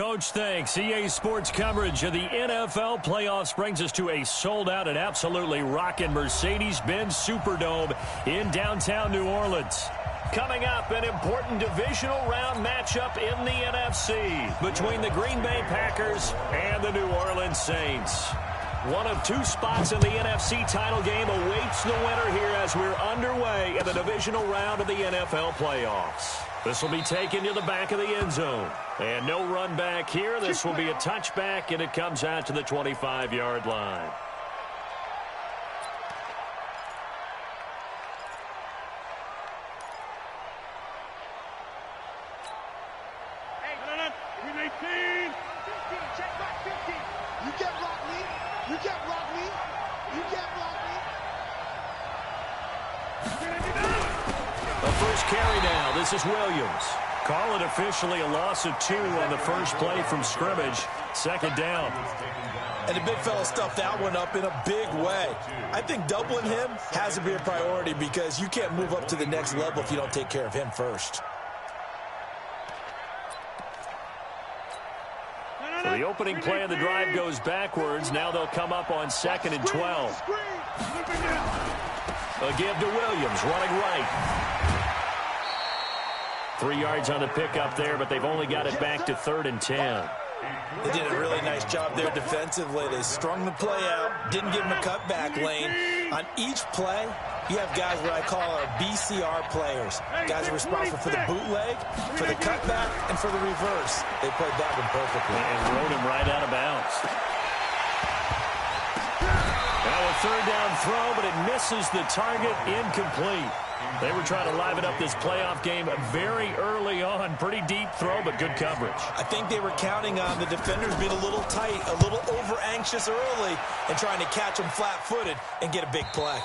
Coach. Thanks. EA Sports coverage of the NFL playoffs brings us to a sold-out and absolutely rocking Mercedes-Benz Superdome in downtown New Orleans. Coming up, an important divisional round matchup in the NFC between the Green Bay Packers and the New Orleans Saints. One of two spots in the NFC title game awaits the winner here as we're underway in the divisional round of the NFL playoffs. This will be taken to the back of the end zone. And no run back here. This will be a touchback, and it comes out to the 25-yard line. This is Williams. Call it officially a loss of 2 on the first play from scrimmage. Second down. And the big fella stuffed that one up in a big way. I think doubling him has to be a priority because you can't move up to the next level if you don't take care of him first. So the opening play of the drive goes backwards. Now they'll come up on 2nd and 12. A give to Williams, running right. 3 yards on the pickup there, but they've only got it back to 3rd and 10. They did a really nice job there defensively. They strung the play out, didn't give them a cutback lane. On each play, you have guys what I call our BCR players. Guys are responsible for the bootleg, for the cutback, and for the reverse. They played that one perfectly. And rode him right out of bounds. Now a 3rd down throw, but it misses the target, incomplete. They were trying to liven up this playoff game very early on. Pretty deep throw, but good coverage. I think they were counting on the defenders being a little tight, a little over-anxious early, and trying to catch them flat-footed and get a big play.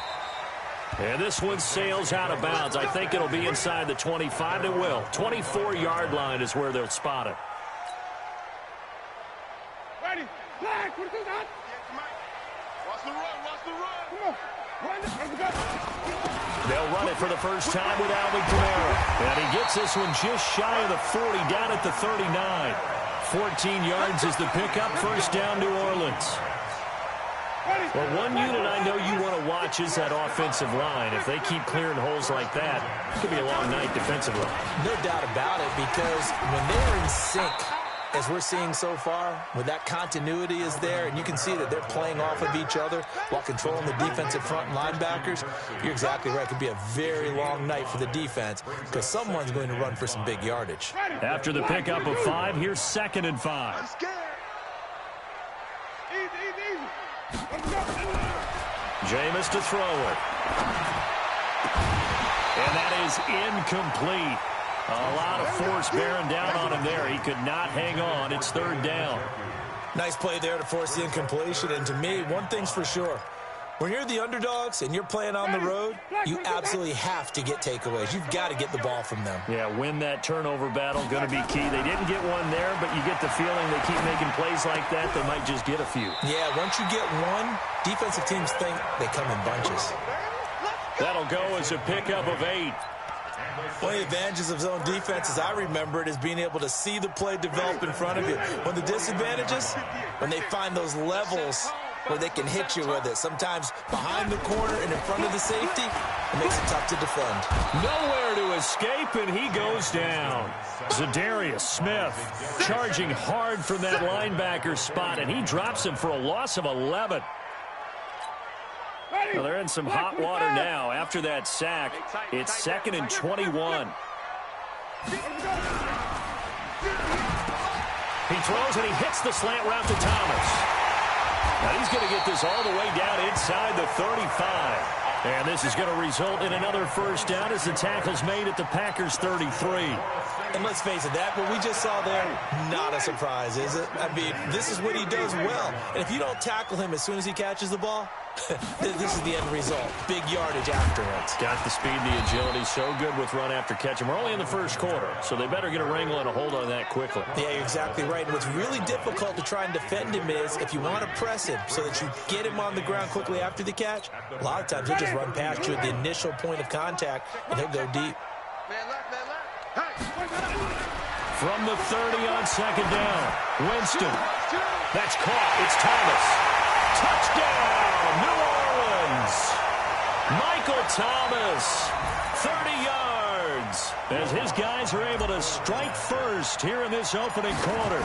And this one sails out of bounds. I think it'll be inside the 25. It will. 24-yard line is where they'll spot it. Ready. Flag. What is that? Watch the run. Watch the run. Come on. They'll run it for the first time with Alvin Kamara. And he gets this one just shy of the 40, down at the 39. 14 yards is the pickup. First down, New Orleans. Well, one unit I know you want to watch is that offensive line. If they keep clearing holes like that, it could be a long night defensively. No doubt about it, because when they're in sync, as we're seeing so far, when that continuity is there, and you can see that they're playing off of each other while controlling the defensive front linebackers, you're exactly right. It could be a very long night for the defense because someone's going to run for some big yardage. After the pickup of 5, here's 2nd and 5. Jameis to throw it. And that is incomplete. A lot of force bearing down on him there. He could not hang on. It's 3rd down. Nice play there to force the incompletion. And to me, one thing's for sure. When you're the underdogs and you're playing on the road, you absolutely have to get takeaways. You've got to get the ball from them. Yeah, win that turnover battle, going to be key. They didn't get one there, but you get the feeling they keep making plays like that, they might just get a few. Yeah, once you get one, defensive teams think they come in bunches. That'll go as a pickup of 8. One of the advantages of zone defense, as I remember it, is being able to see the play develop in front of you. One of the disadvantages, when they find those levels where they can hit you with it, sometimes behind the corner and in front of the safety, it makes it tough to defend. Nowhere to escape, and he goes down. Zadarius Smith charging hard from that linebacker spot, and he drops him for a loss of 11. Well, they're in some hot water now. After that sack, it's 2nd and 21. He throws, and he hits the slant route to Thomas. Now he's going to get this all the way down inside the 35. And this is going to result in another first down as the tackle's made at the Packers' 33. And let's face it, that what we just saw there, not a surprise, is it? I mean, this is what he does well. And if you don't tackle him as soon as he catches the ball, this is the end result. Big yardage afterwards. Got the speed, the agility, so good with run after catch. And we're only in the first quarter, so they better get a wrangle and a hold on that quickly. Yeah, you're exactly right. And what's really difficult to try and defend him is if you want to press him so that you get him on the ground quickly after the catch, a lot of times he'll just run past you at the initial point of contact, and he'll go deep. From the 30 on second down. Winston. That's caught. It's Thomas. Touchdown, New Orleans. Michael Thomas, 30 yards, as his guys are able to strike first here in this opening quarter.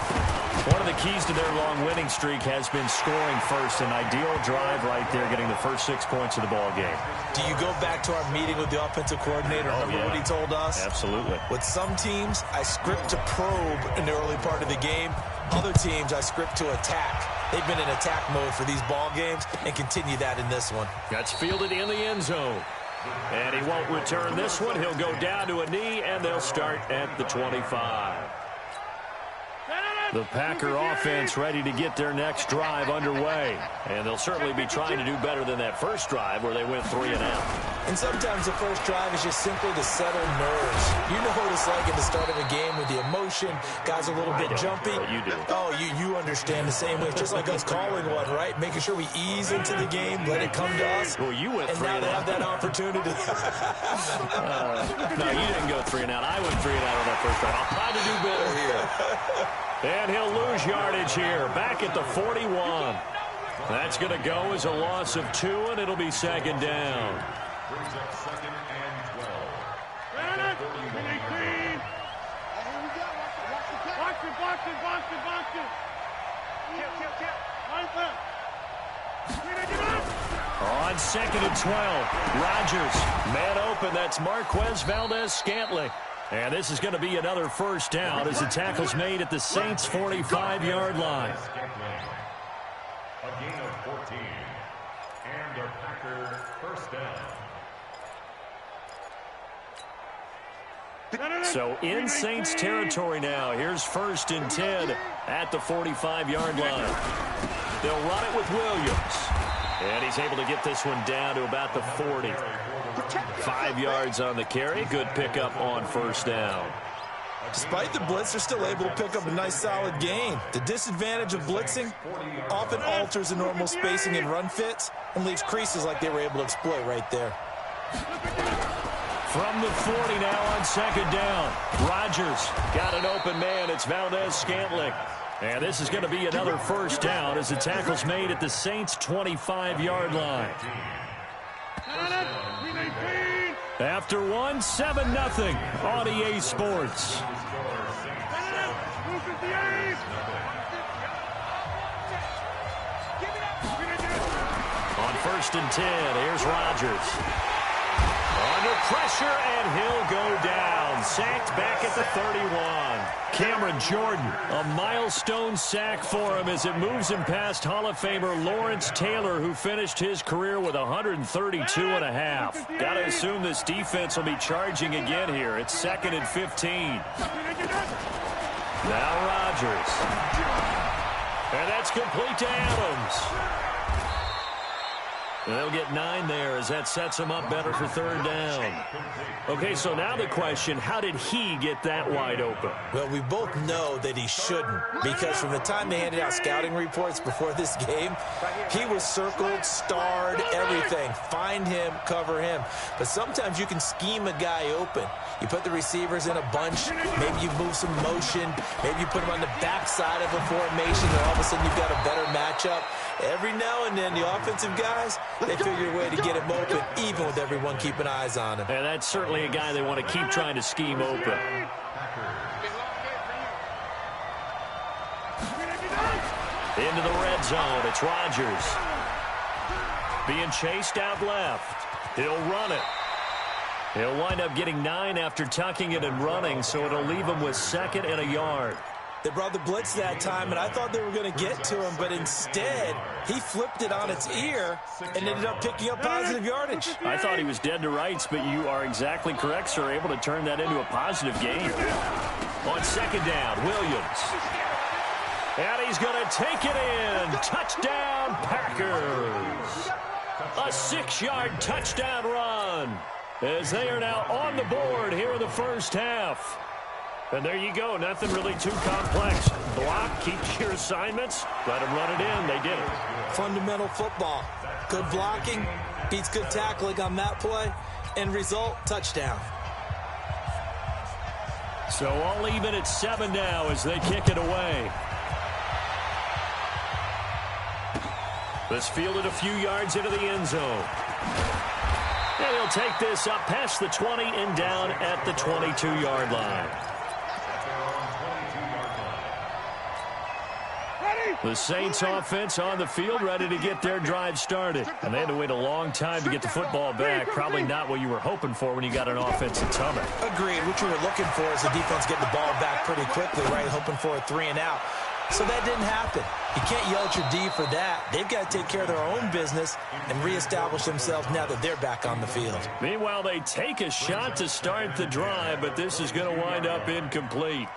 One of the keys to their long winning streak has been scoring first. An ideal drive right there, getting the first 6 points of the ball game. Do you go back to our meeting with the offensive coordinator? Remember what he told us? Absolutely. With some teams, I script to probe in the early part of the game. Other teams, I script to attack. They've been in attack mode for these ball games and continue that in this one. That's fielded in the end zone. And he won't return this one. He'll go down to a knee, and they'll start at the 25. The Packer offense ready to get their next drive underway. And they'll certainly be trying to do better than that first drive where they went 3 and out. And sometimes the first drive is just simply to settle nerves. You know what it's like at the start of a game with the emotion. Guys are a little bit jumpy. But you do. Oh, you understand the same way. It's just like us calling one, right? Making sure we ease into the game, let it come to us. Well, you went 3 and and now out. they have that opportunity. No, you didn't go 3 and out. I went 3 and out on that first drive. I'll try to do better here. And he'll lose yardage here. Back at the 41. That's going to go as a loss of 2, and it'll be second down. Brings up second and 12. On second and 12, Rodgers, man open. That's Marquez Valdez-Scantling. And this is going to be another first down as the tackle's made at the Saints' 45-yard line. A gain of 14. And a Packer first down. So in Saints territory now. Here's first and 10 at the 45-yard line. They'll run it with Williams. And he's able to get this one down to about the 40. 5 yards on the carry. Good pickup on first down. Despite the blitz, they're still able to pick up a nice, solid gain. The disadvantage of blitzing often alters the normal spacing and run fits and leaves creases like they were able to exploit right there. From the 40 now on second down. Rodgers got an open man. It's Valdez-Scantling. And this is going to be another first down as the tackle's made at the Saints' 25-yard line. After one, 7-0 on EA Sports. On first and 10, here's Rodgers. Under pressure, and he'll go down. Sacked back at the 31. Cameron Jordan, a milestone sack for him as it moves him past Hall of Famer Lawrence Taylor, who finished his career with 132.5. Got to assume this defense will be charging again here. It's second and 15. Now Rodgers. And that's complete to Adams. They'll get 9 there as that sets him up better for third down. Okay, so now the question, how did he get that wide open? Well, we both know that he shouldn't, because from the time they handed out scouting reports before this game, he was circled, starred, everything. Find him, cover him. But sometimes you can scheme a guy open. You put the receivers in a bunch, maybe you move some motion, maybe you put them on the backside of a formation, and all of a sudden you've got a better matchup. Every now and then, the offensive guys, they figure a way to get him open, even with everyone keeping eyes on him. And that's certainly a guy they want to keep trying to scheme open. Into the red zone, it's Rodgers. Being chased out left. He'll run it. He'll wind up getting 9 after tucking it and running, so it'll leave him with second and a yard. They brought the blitz that time, and I thought they were going to get to him, but instead, he flipped it on its ear and ended up picking up positive yardage. I thought he was dead to rights, but you are exactly correct, sir. Able to turn that into a positive gain. On second down, Williams. And he's going to take it in. Touchdown, Packers. A 6-yard touchdown run as they are now on the board here in the first half. And there you go. Nothing really too complex. Block, keep your assignments, let them run it in. They did it. Fundamental football. Good blocking beats good tackling on that play. End result, touchdown. So all even at 7 now as they kick it away. This fielded a few yards into the end zone. And he'll take this up past the 20 and down at the 22-yard line. The Saints offense on the field ready to get their drive started. And they had to wait a long time to get the football back. Probably not what you were hoping for when you got an offensive tunnel. Agreed. What you were looking for is the defense getting the ball back pretty quickly, right? Hoping for a 3 and out. So that didn't happen. You can't yell at your D for that. They've got to take care of their own business and reestablish themselves now that they're back on the field. Meanwhile, they take a shot to start the drive, but this is going to wind up incomplete.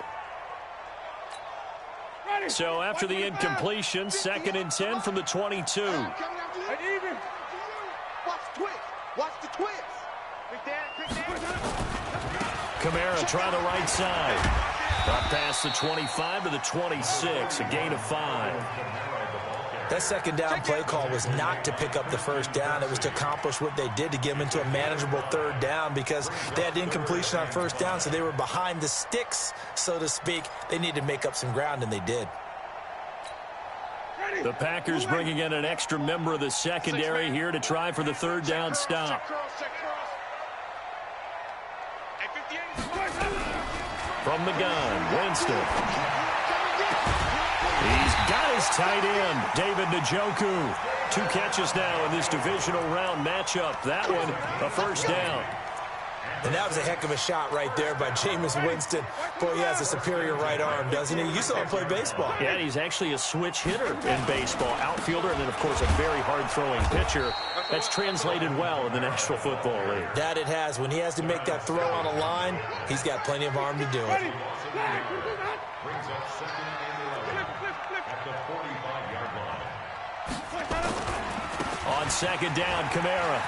So after the incompletion, 2nd and 10 from the 22. Watch the twist. Watch the twist. Kamara try the right side. Up past the 25 to the 26, a gain of 5. That second down play call was not to pick up the first down. It was to accomplish what they did to get them into a manageable 3rd down because they had incompletion on 1st down, so they were behind the sticks, so to speak. They needed to make up some ground, and they did. The Packers bringing in an extra member of the secondary here to try for the 3rd down stop. From the gun, Winston. He's got his tight end, David Njoku. 2 catches now in this divisional round matchup. That one, a 1st down. And that was a heck of a shot right there by Jameis Winston. Boy, he has a superior right arm, doesn't he? You saw him play baseball. Yeah, he's actually a switch hitter in baseball. Outfielder, and then, of course, a very hard-throwing pitcher. That's translated well in the National Football League. That it has. When he has to make that throw on a line, he's got plenty of arm to do it. On 2nd down, Kamara.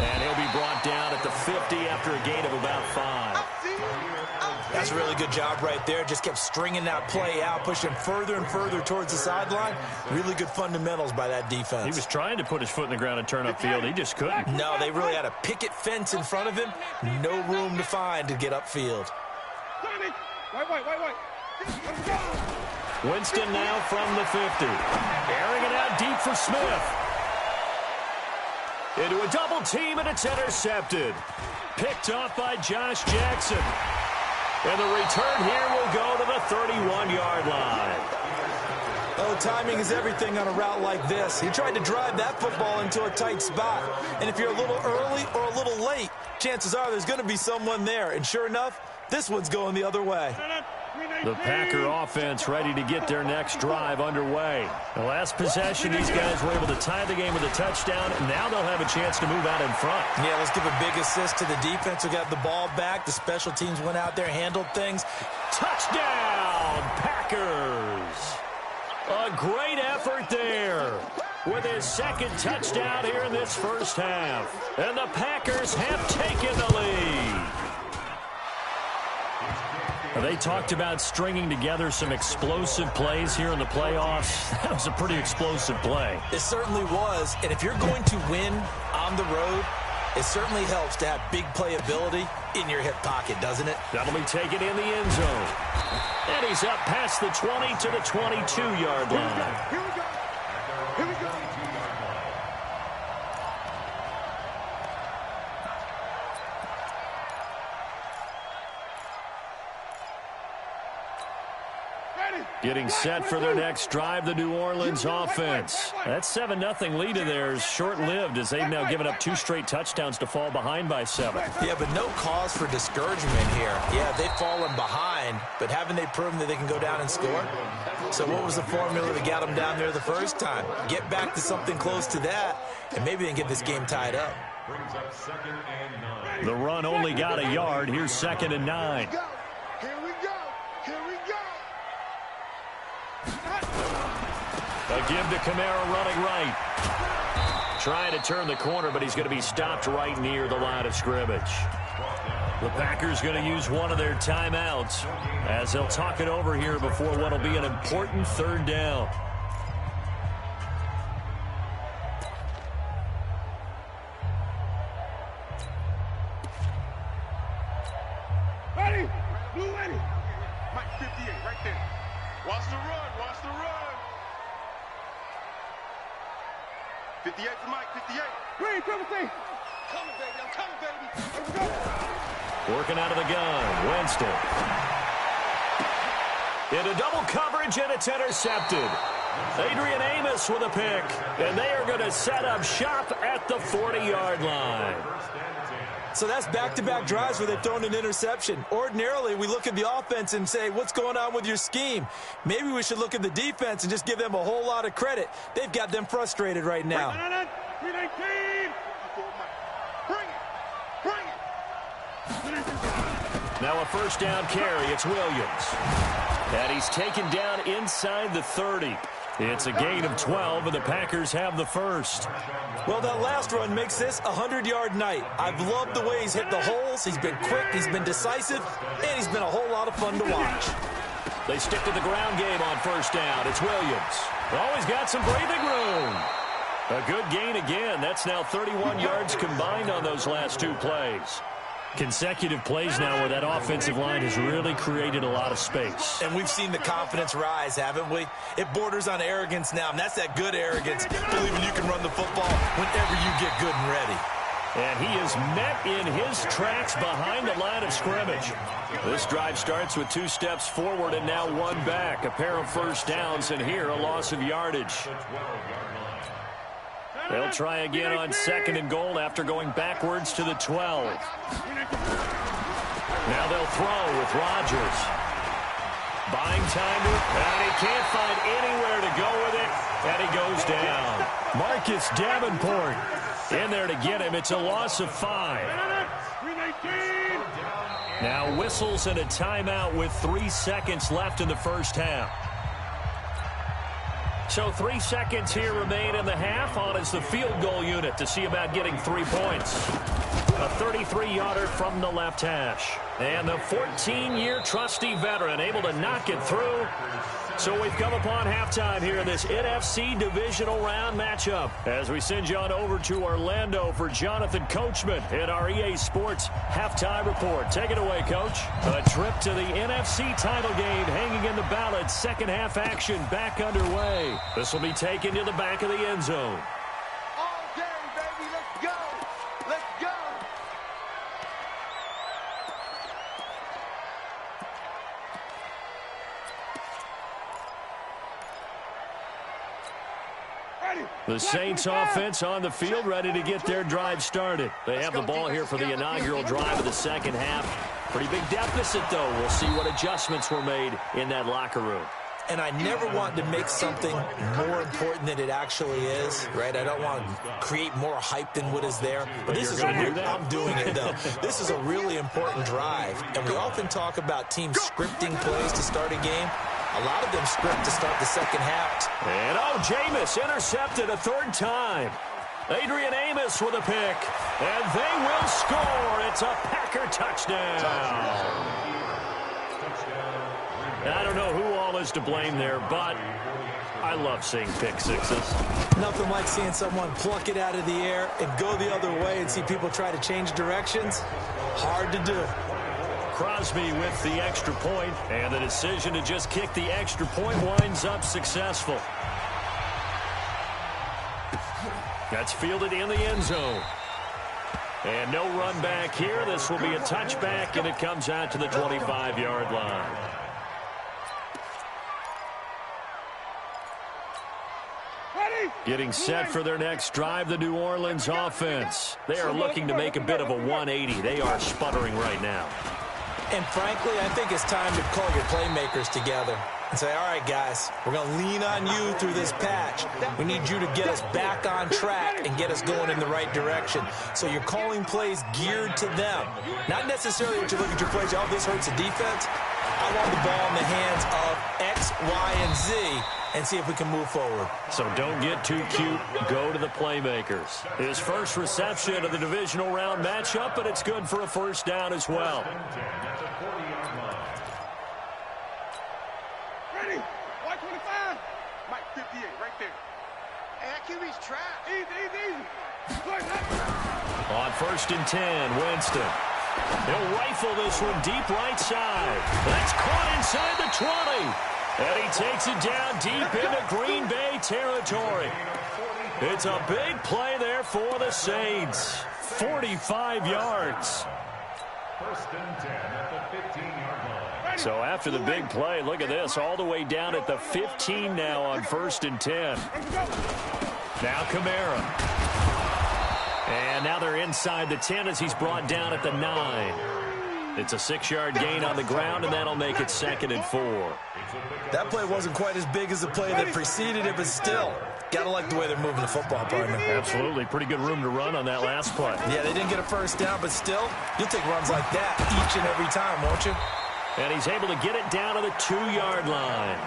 And he'll be brought down at the 50 after a gain of about 5. That's a really good job right there. Just kept stringing that play out, pushing further and further towards the sideline. Really good fundamentals by that defense. He was trying to put his foot in the ground and turn upfield. He just couldn't. No, they really had a picket fence in front of him. No room to find to get upfield. Winston now from the 50. Airing it out deep for Smith. Into a double team, and it's intercepted. Picked off by Josh Jackson. And the return here will go to the 31-yard line. Oh, timing is everything on a route like this. He tried to drive that football into a tight spot. And if you're a little early or a little late, chances are there's going to be someone there. And sure enough, this one's going the other way. The Packer offense ready to get their next drive underway. The last possession, these guys were able to tie the game with a touchdown, and now they'll have a chance to move out in front. Yeah, let's give a big assist to the defense who got the ball back. The special teams went out there, handled things. Touchdown, Packers! A great effort there with his 2nd touchdown here in this first half. And the Packers have taken the lead. They talked about stringing together some explosive plays here in the playoffs. That was a pretty explosive play. It certainly was. And if you're going to win on the road, it certainly helps to have big playability in your hip pocket, doesn't it? That'll be taken in the end zone. And he's up past the 20 to the 22-yard line. Here we go. Here we go. Getting set for their next drive, the New Orleans offense. That 7-0 lead of theirs short-lived as they've now given up 2 straight touchdowns to fall behind by 7. Yeah, but no cause for discouragement here. Yeah, they've fallen behind, but haven't they proven that they can go down and score? So what was the formula that got them down there the first time? Get back to something close to that, and maybe they can get this game tied up. The run only got a yard. Here's 2nd and 9. Here we go. Here we go. A give to Kamara running right. Trying to turn the corner, but he's going to be stopped right near the line of scrimmage. The Packers going to use one of their timeouts as they'll talk it over here before what will be an important 3rd down. Blue ready. Mike 58, right there. Watch the run, watch the run. 58 for Mike, 58. Green, triple T. Coming, baby, I'm coming, baby. Let's go. Working out of the gun, Winston. Into double coverage, and it's intercepted. Adrian Amos with a pick, and they are going to set up shop at the 40-yard line. So that's back-to-back drives where they've thrown an interception. Ordinarily, we look at the offense and say, what's going on with your scheme? Maybe we should look at the defense and just give them a whole lot of credit. They've got them frustrated right now. 319. Bring it. Now a first down carry. It's Williams. And he's taken down inside the 30. It's a gain of 12, and the Packers have the first. Well, that last run makes this a 100-yard night. I've loved the way he's hit the holes. He's been quick, he's been decisive, and he's been a whole lot of fun to watch. They stick to the ground game on first down. It's Williams. Always got some breathing room. A good gain again. That's now 31 yards combined on those last two plays. Consecutive plays now where that offensive line has really created a lot of space. And we've seen the confidence rise, haven't we? It borders on arrogance now, and that's that good arrogance, believing you can run the football whenever you get good and ready. And he is met in his tracks behind the line of scrimmage. This drive starts with 2 steps forward and now 1 back. A pair of first downs, and here a loss of yardage. They'll try again on 2nd and goal after going backwards to the 12. Now they'll throw with Rodgers. Buying time, and he can't find anywhere to go with it, and he goes down. Marcus Davenport in there to get him. It's a loss of 5. Now whistles and a timeout with 3 seconds left in the first half. So 3 seconds here remain in the half. On is the field goal unit to see about getting 3 points. A 33-yarder from the left hash. And the 14-year trusty veteran able to knock it through. So we've come upon halftime here in this NFC divisional round matchup. As we send you on over to Orlando for Jonathan Coachman in our EA Sports halftime report. Take it away, Coach. A trip to the NFC title game hanging in the balance. Second half action back underway. This will be taken to the back of the end zone. All day, baby. Let's go. Let's go. The Saints offense on the field, ready to get their drive started. They have the ball here for the inaugural drive of the second half. Pretty big deficit, though. We'll see what adjustments were made in that locker room. And I never want to make something more important than it actually is, right? I don't want to create more hype than what is there. But this is I'm doing it, though. This is a really important drive. And we often talk about teams scripting plays to start a game. A lot of them script to start the second half. And Jameis intercepted a 3rd time. Adrian Amos with a pick. And they will score. It's a Packer touchdown. I don't know who all is to blame there, but I love seeing pick sixes. Nothing like seeing someone pluck it out of the air and go the other way and see people try to change directions. Hard to do. Crosby with the extra point, and the decision to just kick the extra point winds up successful. That's fielded in the end zone. And no run back here. This will be a touchback, and it comes out to the 25-yard line. Getting set for their next drive, the New Orleans offense. They are looking to make a bit of a 180. They are sputtering right now. And frankly, I think it's time to call your playmakers together and say, all right, guys, we're going to lean on you through this patch. We need you to get us back on track and get us going in the right direction. So you're calling plays geared to them. Not necessarily that you look at your plays, oh, this hurts the defense. I want the ball in the hands of X, Y, and Z and see if we can move forward. So don't get too cute. Go to the playmakers. His first reception of the divisional round matchup, but it's good for a first down as well. Ready? 125. Mike 58, right there. Hey, that QB's trapped. Easy. On 1st and 10, Winston. He'll rifle this one deep right side. That's caught inside the 20. And he takes it down deep into Green Bay territory. It's a big play there for the Saints. 45 yards. First and 10 at the 15-yard line. So after the big play, look at this, all the way down at the 15 now on 1st and 10. Now Kamara. And now they're inside the 10 as he's brought down at the 9. It's a 6-yard gain on the ground, and that'll make it 2nd and 4. That play wasn't quite as big as the play that preceded it, but still, gotta like the way they're moving the football, partner. Absolutely. Pretty good room to run on that last play. Yeah, they didn't get a first down, but still, you'll take runs like that each and every time, won't you? And he's able to get it down to the 2-yard line.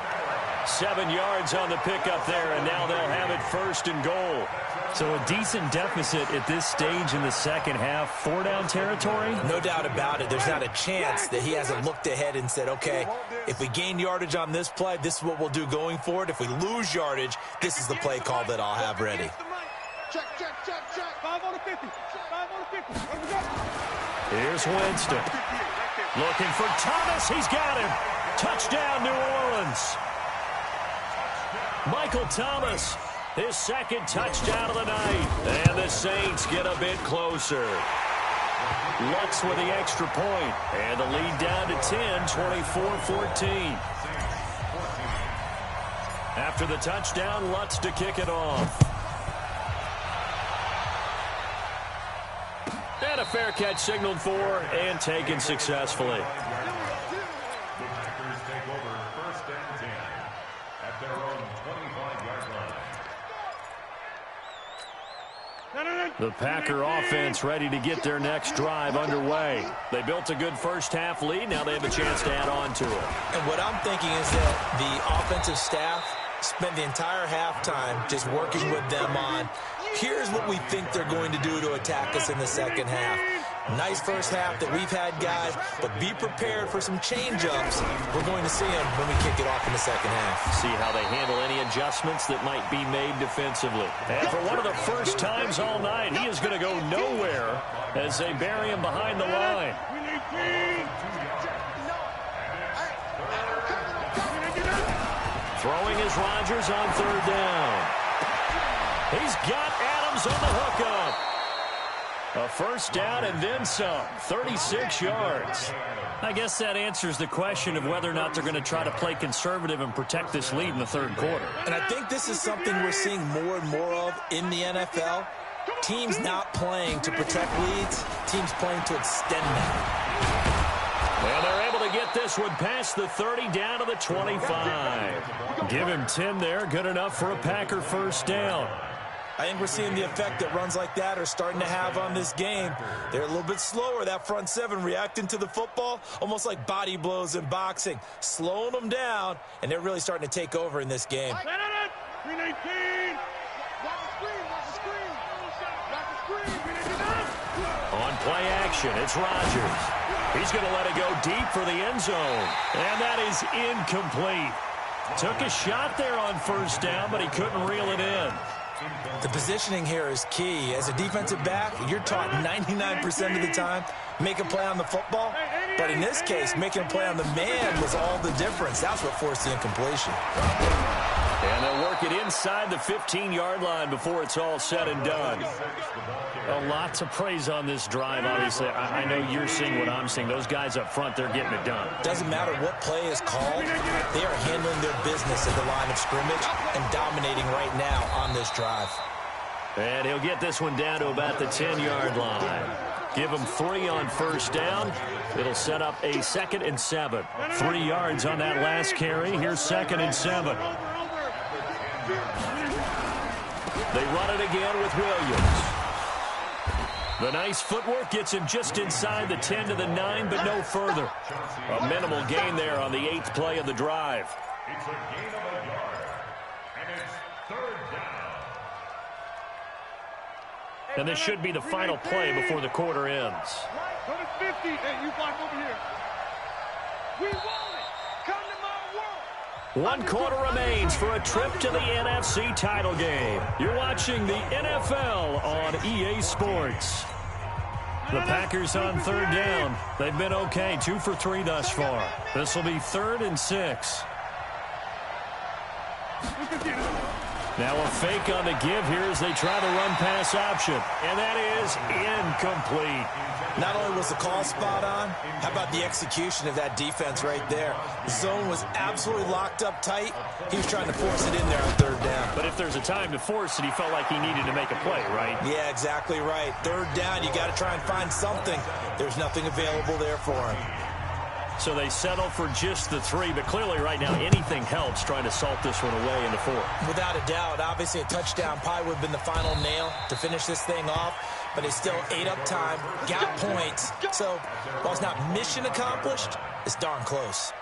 7 yards on the pickup there, and now they'll have it 1st and goal. So a decent deficit at this stage in the second half. 4-down territory? No doubt about it. There's not a chance that he hasn't looked ahead and said, okay, if we gain yardage on this play, this is what we'll do going forward. If we lose yardage, this is the play call that I'll have ready. Check. 5 on the 50. 5 on the 50. Here's Winston. Looking for Thomas. He's got him. Touchdown, New Orleans. Michael Thomas, his 2nd touchdown of the night. And the Saints get a bit closer. Lutz with the extra point. And the lead down to 10, 24-14. After the touchdown, Lutz to kick it off. And a fair catch signaled for and taken successfully. The Packers take over 1st and 10 at their own 25-yard line. The Packer offense ready to get their next drive underway. They built a good first half lead. Now they have a chance to add on to it. And what I'm thinking is that the offensive staff spent the entire halftime just working with them on, here's what we think they're going to do to attack us in the second half. Nice first half that we've had, guys, but be prepared for some change-ups. We're going to see them when we kick it off in the second half. See how they handle any adjustments that might be made defensively. And for one of the first times all night, he is going to go nowhere as they bury him behind the line. Throwing is Rodgers on 3rd down. He's got Adams on the hookup. A first down and then some. 36 yards. I guess that answers the question of whether or not they're going to try to play conservative and protect this lead in the 3rd quarter. And I think this is something we're seeing more and more of in the NFL. Teams not playing to protect leads, teams playing to extend them. Well, they're able to get this one past the 30 down to the 25. Give him 10 there. Good enough for a Packer first down. I think we're seeing the effect that runs like that are starting to have on this game. They're a little bit slower, that front 7, reacting to the football, almost like body blows in boxing, slowing them down, and they're really starting to take over in this game. 319. On play action, it's Rodgers. He's going to let it go deep for the end zone. And that is incomplete. Took a shot there on first down, but he couldn't reel it in. The positioning here is key. As a defensive back, you're taught 99% of the time, make a play on the football. But in this case, making a play on the man was all the difference. That's what forced the incompletion. And they'll work it inside the 15-yard line before it's all said and done. Well, lots of praise on this drive, obviously. I know you're seeing what I'm seeing. Those guys up front, they're getting it done. Doesn't matter what play is called. They are handling their business at the line of scrimmage and dominating right now on this drive. And he'll get this one down to about the 10-yard line. Give him 3 on first down. It'll set up a 2nd and 7. 3 yards on that last carry. Here's 2nd and 7. They run it again with Williams. The nice footwork gets him just inside the 10 to the 9, but no further. A minimal gain there on the 8th play of the drive. It's a gain of a yard, and it's 3rd down. And this should be the final play before the quarter ends. Go to 50. Hey, you block over here. We want it. Come to my world. 1 quarter remains for a trip to the NFC title game. You're watching the NFL on EA Sports. The Packers on third down. They've been okay, 2 for 3 thus far. This will be 3rd and 6. Now a fake on the give here as they try the run-pass option. And that is incomplete. Not only was the call spot on, how about the execution of that defense right there? The zone was absolutely locked up tight. He was trying to force it in there on third down. But if there's a time to force it, he felt like he needed to make a play, right? Yeah, exactly right. Third down, you got to try and find something. There's nothing available there for him. So they settle for just the 3, but clearly right now anything helps trying to salt this one away in the 4th. Without a doubt, obviously a touchdown probably would have been the final nail to finish this thing off, but he still ate up time, got points. So while it's not mission accomplished, it's darn close.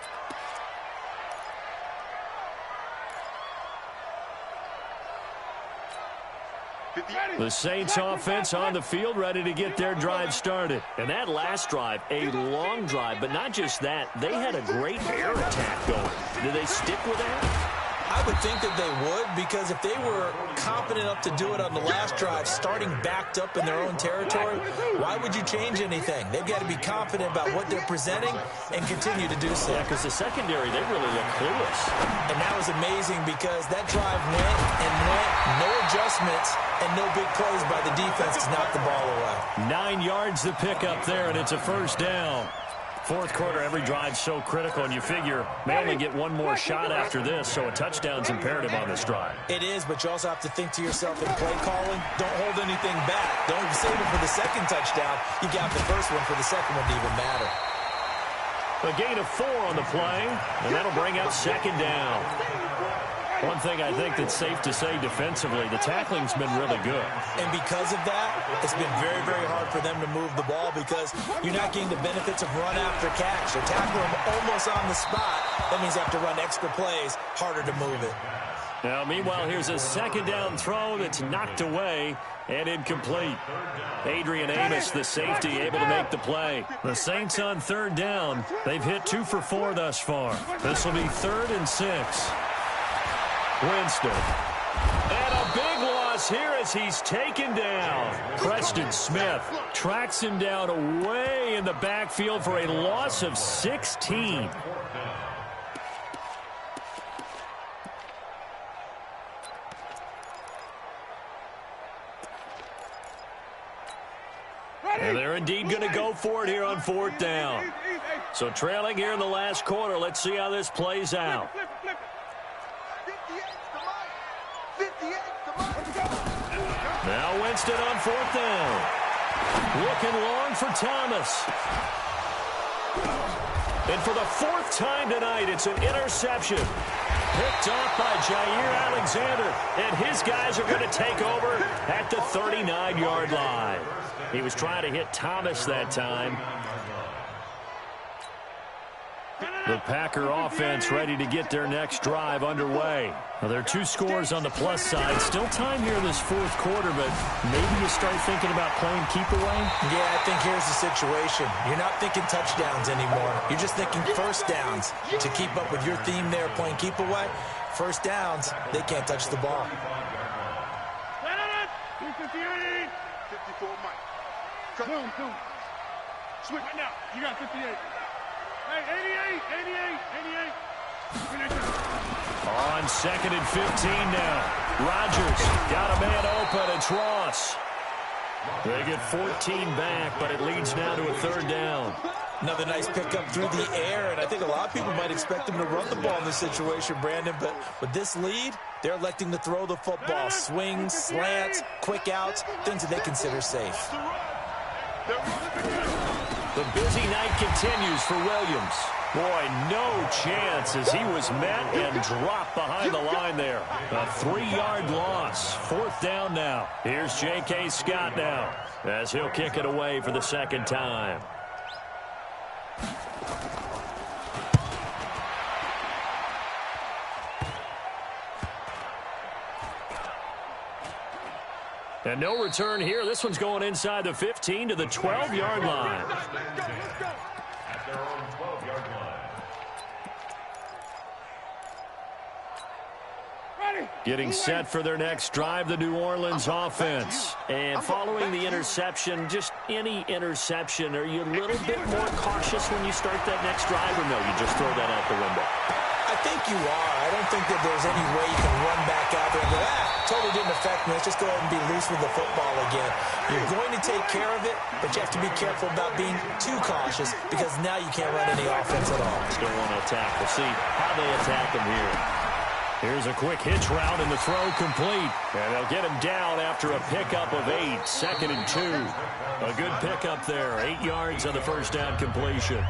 The Saints offense on the field, ready to get their drive started. And that last drive, a long drive, but not just that. They had a great air attack going. Did they stick with that? I would think that they would, because if they were confident enough to do it on the last drive, starting backed up in their own territory, why would you change anything? They've got to be confident about what they're presenting and continue to do so. Yeah, because the secondary, they really look clueless. And that was amazing because that drive went and went, no adjustments, and no big plays by the defense to knock the ball away. 9 yards to pick up there, and it's a first down. 4th quarter, every drive's so critical, and you figure may only get one more shot after this, so a touchdown's imperative on this drive. It is, but you also have to think to yourself in play calling, don't hold anything back. Don't save it for the second touchdown. You got the first one for the second one to even matter. A gain of 4 on the play, and that'll bring up 2nd down. One thing I think that's safe to say defensively, the tackling's been really good. And because of that, it's been very, very hard for them to move the ball because you're not getting the benefits of run after catch. They're tackling them almost on the spot. That means they have to run extra plays, harder to move it. Now, meanwhile, here's a 2nd down throw that's knocked away and incomplete. Adrian Amos, the safety, able to make the play. The Saints on 3rd down. They've hit 2 for 4 thus far. This will be 3rd and 6. Winston. And a big loss here as he's taken down. Preston Smith tracks him down away in the backfield for a loss of 16. And they're indeed going to go for it here on 4th down. So trailing here in the last quarter. Let's see how this plays out. Now Winston on 4th down. Looking long for Thomas. And for the 4th time tonight, it's an interception. Picked off by Jair Alexander. And his guys are going to take over at the 39-yard line. He was trying to hit Thomas that time. The Packer offense ready to get their next drive underway. Now, there are 2 scores on the plus side. Still time here in this 4th quarter, but maybe you start thinking about playing keep away? Yeah, I think here's the situation. You're not thinking touchdowns anymore. You're just thinking first downs. To keep up with your theme there, playing keep away, first downs, they can't touch the ball. 54, Mike. Zoom. Switch right now. You got 58. Hey, 88. On 2nd and 15 now. Rodgers got a man open. It's Ross. They get 14 back, but it leads now to a 3rd down. Another nice pickup through the air, and I think a lot of people might expect them to run the ball in this situation, Brandon, but with this lead, they're electing to throw the football. Swings, slants, quick outs, things that they consider safe. The busy night continues for Williams. Boy, no chance as he was met and dropped behind the line there. A 3-yard loss. 4th down now. Here's J.K. Scott now as he'll kick it away for the 2nd time. And no return here. This one's going inside the 15 to the 12-yard line. At their own 12-yard line. Getting set for their next drive, the New Orleans offense. And following the interception, just any interception, are you a little bit more cautious when you start that next drive, or no, you just throw that out the window? I think you are. I don't think that there's any way you can run back out there and go, totally didn't affect me. Let's just go ahead and be loose with the football again. You're going to take care of it, but you have to be careful about being too cautious because now you can't run any offense at all. Still want to attack. We'll see how they attack them here. Here's a quick hitch route, and the throw complete. And they'll get him down after a pickup of 8, 2nd and 2. A good pickup there, 8 yards on the first down completion.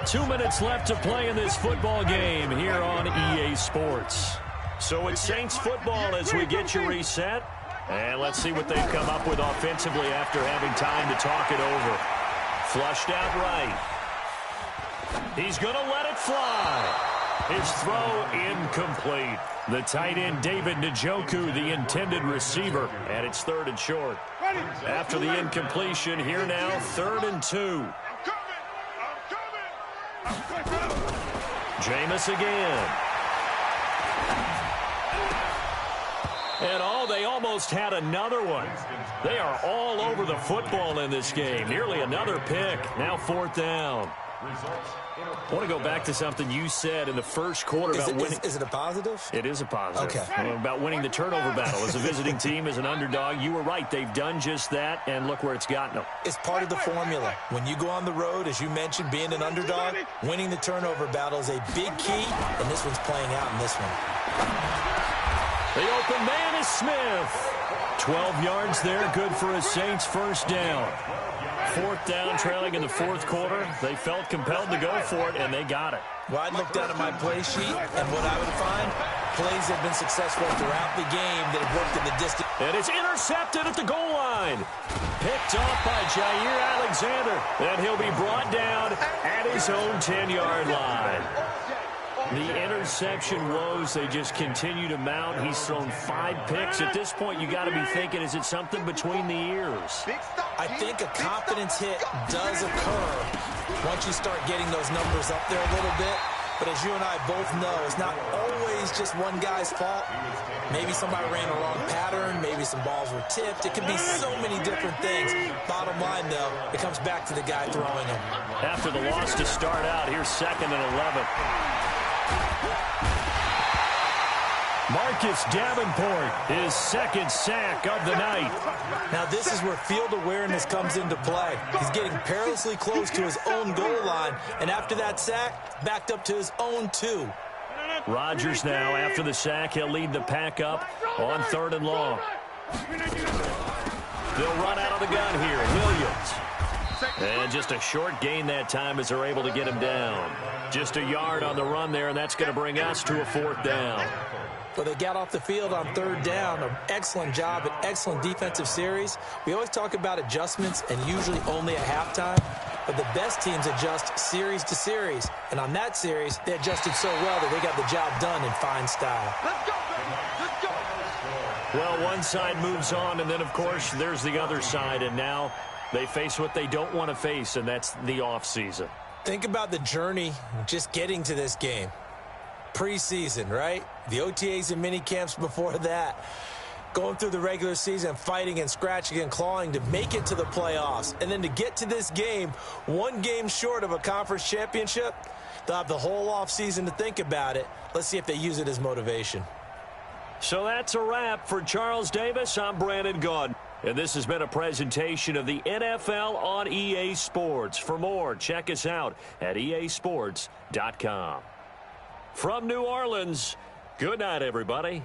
2 minutes left to play in this football game here on EA Sports. So it's Saints football as we get you reset. And let's see what they've come up with offensively after having time to talk it over. Flushed out right. He's going to let it fly. His throw incomplete. The tight end, David Njoku, the intended receiver. And it's 3rd and short. After the incompletion, here now, 3rd and 2. Jameis again. And they almost had another one. They are all over the football in this game. Nearly another pick. Now 4th down. I want to go back to something you said in the first quarter about winning. Is it a positive? It is a positive. Okay. About winning the turnover battle. As a visiting team, as an underdog, you were right. They've done just that, and look where it's gotten them. It's part of the formula. When you go on the road, as you mentioned, being an underdog, winning the turnover battle is a big key, and this one's playing out in this one. The open man is Smith. 12 yards there, good for a Saints first down. 4th down, trailing in the 4th quarter. They felt compelled to go for it, and they got it. Well, I'd look down at my play sheet, and what I would find, plays have been successful throughout the game that have worked in the distance. And it's intercepted at the goal line. Picked off by Jair Alexander. And he'll be brought down at his own 10-yard line. The interception woes, they just continue to mount. He's thrown 5 picks. At this point, you got to be thinking, is it something between the ears? I think a confidence hit does occur once you start getting those numbers up there a little bit. But as you and I both know, it's not always just one guy's fault. Maybe somebody ran a wrong pattern. Maybe some balls were tipped. It could be so many different things. Bottom line, though, it comes back to the guy throwing them. After the loss to start out, here's 2nd and 11. Marcus Davenport, his 2nd sack of the night. Now this is where field awareness comes into play. He's getting perilously close to his own goal line, and after that sack, backed up to his own 2. Rodgers now, after the sack, he'll lead the pack up on 3rd and long. They'll run out of the gun here. Williams. And just a short gain that time as they're able to get him down. Just a yard on the run there, and that's going to bring us to a 4th down. Well, they got off the field on 3rd down. An excellent job, an excellent defensive series. We always talk about adjustments and usually only at halftime. But the best teams adjust series to series. And on that series, they adjusted so well that they got the job done in fine style. Let's go, baby. Let's go. Well, one side moves on, and then, of course, there's the other side. And now they face what they don't want to face, and that's the offseason. Think about the journey just getting to this game. Preseason, right? The OTAs and mini camps before that. Going through the regular season, fighting and scratching and clawing to make it to the playoffs. And then to get to this game, 1 game short of a conference championship, they'll have the whole offseason to think about it. Let's see if they use it as motivation. So that's a wrap for Charles Davis. I'm Brandon Gaudin. And this has been a presentation of the NFL on EA Sports. For more, check us out at easports.com. From New Orleans, good night, everybody.